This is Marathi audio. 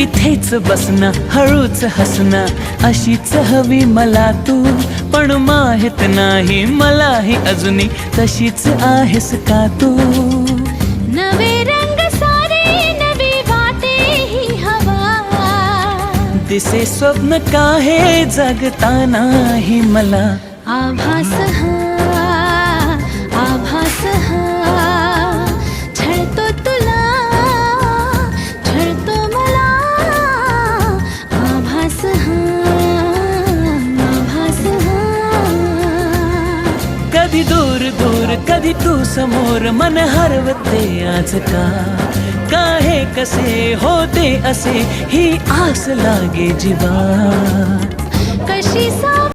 इथेच बसना हळूच हसना अशीच हवी मला तू पण माहित नाही मलाही अजूनही तशीच आहेस का तू नवे रंग सारे नवी वाटे ही हवा दिसे स्वप्न काहे जगतानाही मला आभास हा आभास हा छळतो तुला छळतो मला आभास हा आभास हा कधी दूर दूर कधी तू समोर मन हरवते आज का हे कसे होते असे ही आस लागे जीवा कशी